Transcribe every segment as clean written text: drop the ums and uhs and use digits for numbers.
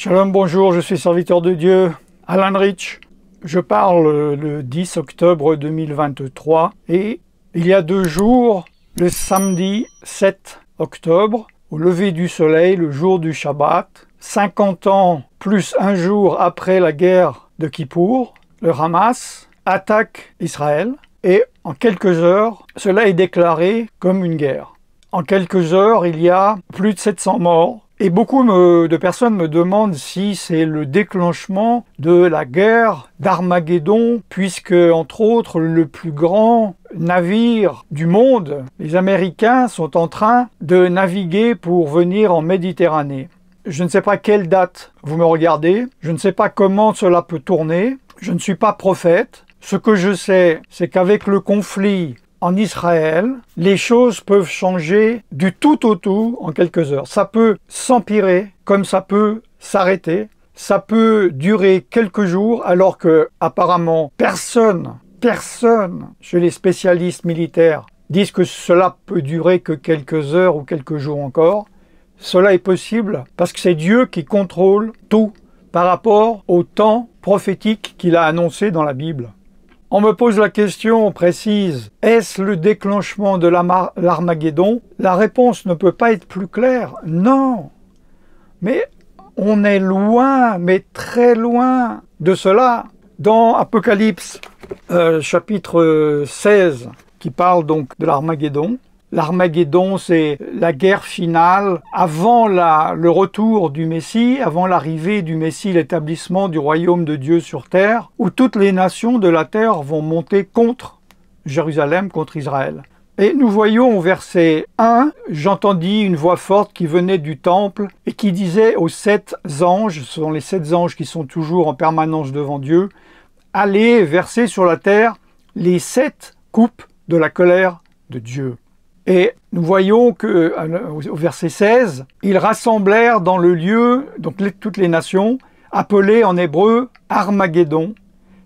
Shalom, bonjour, je suis serviteur de Dieu, Alan Rich. Je parle le 10 octobre 2023 et il y a 2 jours, le samedi 7 octobre, au lever du soleil, le jour du Shabbat, 50 ans plus un jour après la guerre de Kippour, le Hamas attaque Israël et en quelques heures, cela est déclaré comme une guerre. En quelques heures, il y a plus de 700 morts. Et beaucoup de personnes me demandent si c'est le déclenchement de la guerre d'Armageddon, puisque, entre autres, le plus grand navire du monde, les Américains, sont en train de naviguer pour venir en Méditerranée. Je ne sais pas quelle date vous me regardez, je ne sais pas comment cela peut tourner, je ne suis pas prophète. Ce que je sais, c'est qu'avec le conflit en Israël, les choses peuvent changer du tout au tout en quelques heures. Ça peut s'empirer comme ça peut s'arrêter. Ça peut durer quelques jours alors que apparemment personne chez les spécialistes militaires disent que cela peut durer que quelques heures ou quelques jours encore. Cela est possible parce que c'est Dieu qui contrôle tout par rapport au temps prophétique qu'il a annoncé dans la Bible. On me pose la question précise, est-ce le déclenchement de l'Armageddon? La réponse ne peut pas être plus claire, non. Mais on est loin, mais très loin de cela. Dans Apocalypse, chapitre 16, qui parle donc de l'Armageddon, l'Armageddon, c'est la guerre finale avant le retour du Messie, avant l'arrivée du Messie, l'établissement du royaume de Dieu sur terre, où toutes les nations de la terre vont monter contre Jérusalem, contre Israël. Et nous voyons au verset 1, j'entendis une voix forte qui venait du temple et qui disait aux 7 anges, ce sont les 7 anges qui sont toujours en permanence devant Dieu, allez verser sur la terre les 7 coupes de la colère de Dieu. Et nous voyons que au verset 16, ils rassemblèrent dans le lieu, donc toutes les nations, appelées en hébreu Armageddon.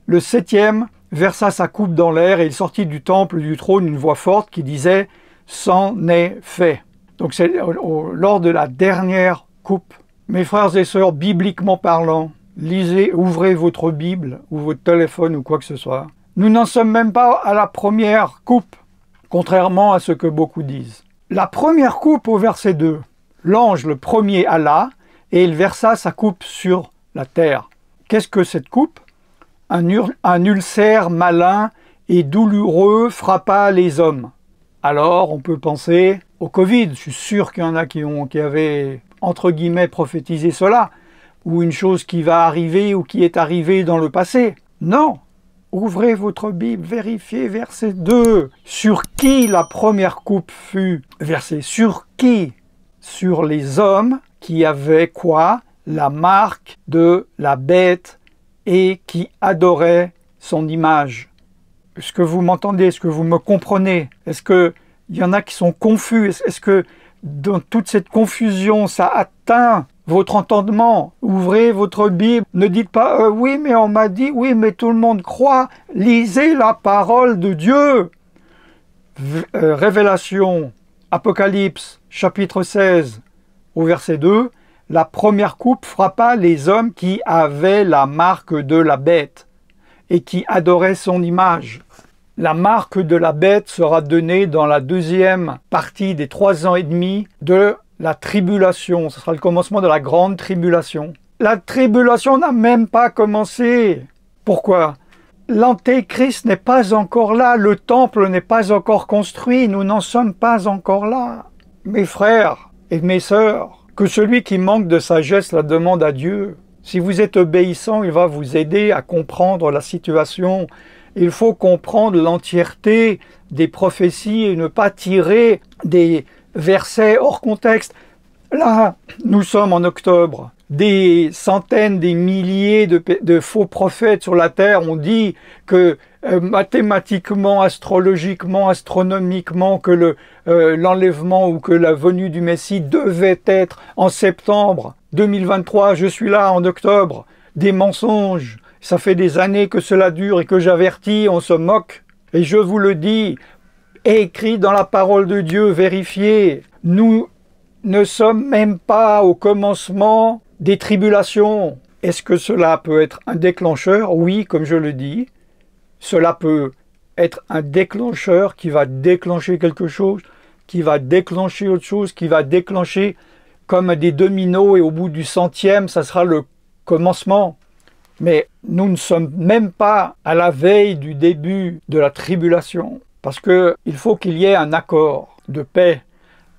Le 7e versa sa coupe dans l'air et il sortit du temple du trône une voix forte qui disait « C'en est fait ». Donc c'est lors de la dernière coupe. Mes frères et sœurs, bibliquement parlant, lisez, ouvrez votre Bible ou votre téléphone ou quoi que ce soit. Nous n'en sommes même pas à la première coupe. Contrairement à ce que beaucoup disent. La première coupe au verset 2, l'ange le premier alla, et il versa sa coupe sur la terre. Qu'est-ce que cette coupe? Un ulcère malin et douloureux frappa les hommes. Alors on peut penser au Covid, je suis sûr qu'il y en a qui avaient, entre guillemets, prophétisé cela, ou une chose qui va arriver ou qui est arrivée dans le passé. Non! Ouvrez votre Bible, vérifiez verset 2. Sur qui la première coupe fut versée? Sur qui? Sur les hommes qui avaient quoi? La marque de la bête et qui adoraient son image. Est-ce que vous m'entendez? Est-ce que vous me comprenez? Est-ce qu'il y en a qui sont confus? Est-ce que dans toute cette confusion, ça atteint votre entendement? Ouvrez votre Bible. Ne dites pas oui, mais on m'a dit, oui, mais tout le monde croit. Lisez la parole de Dieu. Révélation, Apocalypse, chapitre 16, au verset 2. La première coupe frappa les hommes qui avaient la marque de la bête et qui adoraient son image. La marque de la bête sera donnée dans la 2e partie des 3 ans et demi de la tribulation. Ce sera le commencement de la grande tribulation. La tribulation n'a même pas commencé. Pourquoi? L'Antéchrist n'est pas encore là. Le temple n'est pas encore construit. Nous n'en sommes pas encore là. Mes frères et mes sœurs, que celui qui manque de sagesse la demande à Dieu. Si vous êtes obéissant, il va vous aider à comprendre la situation. Il faut comprendre l'entièreté des prophéties et ne pas tirer des versets hors contexte. Là, nous sommes en octobre. Des centaines, des milliers de faux prophètes sur la terre ont dit que mathématiquement, astrologiquement, astronomiquement, que l'enlèvement ou que la venue du Messie devait être en septembre 2023. Je suis là en octobre. Des mensonges. Ça fait des années que cela dure et que j'avertis, on se moque. Et je vous le dis, écrit dans la parole de Dieu, vérifiez. Nous ne sommes même pas au commencement des tribulations. Est-ce que cela peut être un déclencheur? Oui, comme je le dis, cela peut être un déclencheur qui va déclencher quelque chose, qui va déclencher autre chose, qui va déclencher comme des dominos, et au bout du 100e, ça sera le commencement. Mais nous ne sommes même pas à la veille du début de la tribulation, parce qu'il faut qu'il y ait un accord de paix.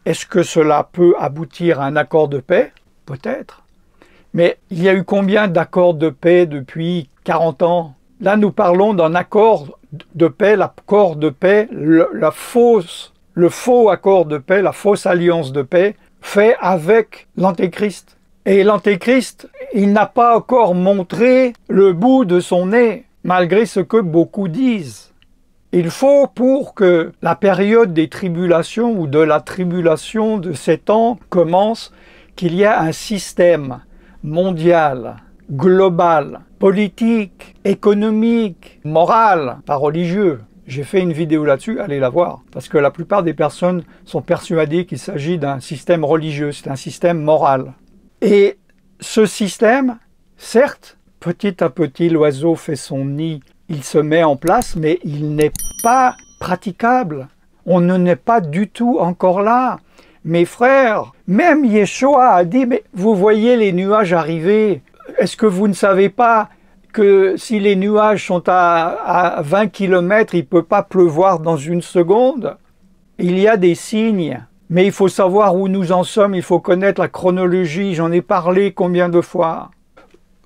Est-ce que cela peut aboutir à un accord de paix? Peut-être. Mais il y a eu combien d'accords de paix depuis 40 ans? Là, nous parlons d'un accord de paix, l'accord de paix, le faux accord de paix, la fausse alliance de paix, fait avec l'Antéchrist. Et l'Antéchrist, il n'a pas encore montré le bout de son nez, malgré ce que beaucoup disent. Il faut, pour que la période des tribulations ou de la tribulation de ces temps commence, qu'il y ait un système mondial, global, politique, économique, moral, pas religieux. J'ai fait une vidéo là-dessus, allez la voir, parce que la plupart des personnes sont persuadées qu'il s'agit d'un système religieux, c'est un système moral. Et ce système, certes, petit à petit, l'oiseau fait son nid, il se met en place, mais il n'est pas praticable. On n'est pas du tout encore là. Mes frères, même Yeshua a dit, mais vous voyez les nuages arriver, est-ce que vous ne savez pas que si les nuages sont à 20 km, il ne peut pas pleuvoir dans une seconde? Il y a des signes, mais il faut savoir où nous en sommes, il faut connaître la chronologie, j'en ai parlé combien de fois.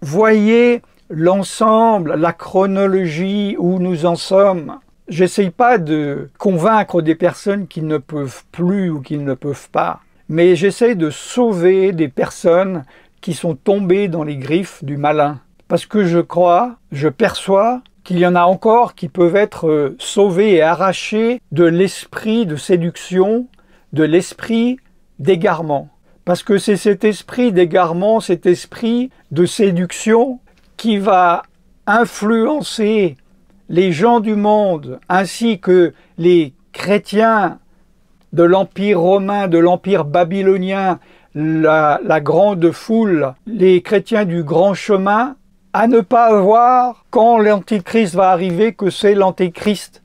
Voyez l'ensemble, la chronologie où nous en sommes. J'essaye pas de convaincre des personnes qui ne peuvent plus ou qui ne peuvent pas, mais j'essaie de sauver des personnes qui sont tombées dans les griffes du malin. Parce que je perçois qu'il y en a encore qui peuvent être sauvés et arrachés de l'esprit de séduction, de l'esprit d'égarement. Parce que c'est cet esprit d'égarement, cet esprit de séduction qui va influencer les gens du monde, ainsi que les chrétiens de l'Empire romain, de l'Empire babylonien, la grande foule, les chrétiens du grand chemin, à ne pas voir, quand l'Antéchrist va arriver, que c'est l'Antéchrist,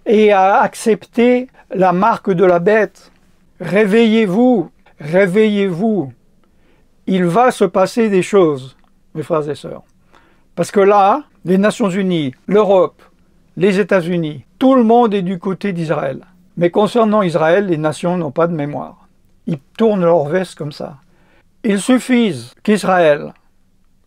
et à accepter la marque de la bête. Réveillez-vous, réveillez-vous. Il va se passer des choses, mes frères et sœurs. Parce que là, les Nations Unies, l'Europe, les États-Unis, tout le monde est du côté d'Israël. Mais concernant Israël, les nations n'ont pas de mémoire. Ils tournent leur veste comme ça. Il suffit qu'Israël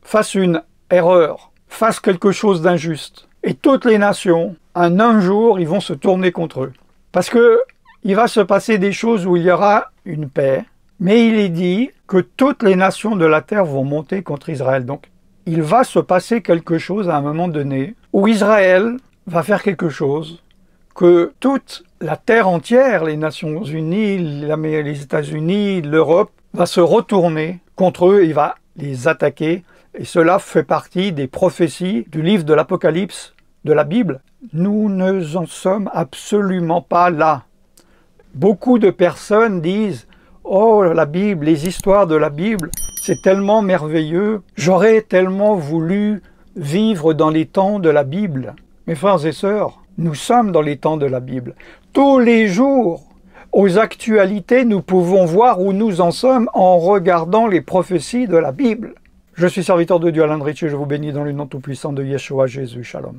fasse une erreur, fasse quelque chose d'injuste, et toutes les nations, en un jour, ils vont se tourner contre eux. Parce que il va se passer des choses où il y aura une paix, mais il est dit que toutes les nations de la terre vont monter contre Israël. Donc, il va se passer quelque chose à un moment donné où Israël va faire quelque chose que toute la terre entière, les Nations Unies, les États-Unis, l'Europe, va se retourner contre eux, il va les attaquer. Et cela fait partie des prophéties du livre de l'Apocalypse, de la Bible. Nous ne en sommes absolument pas là. Beaucoup de personnes disent « Oh, la Bible, les histoires de la Bible, c'est tellement merveilleux. J'aurais tellement voulu vivre dans les temps de la Bible. » Mes frères et sœurs, nous sommes dans les temps de la Bible. Tous les jours, aux actualités, nous pouvons voir où nous en sommes en regardant les prophéties de la Bible. Je suis serviteur de Dieu Alain Rich et je vous bénis dans le nom tout-puissant de Yeshua Jésus. Shalom.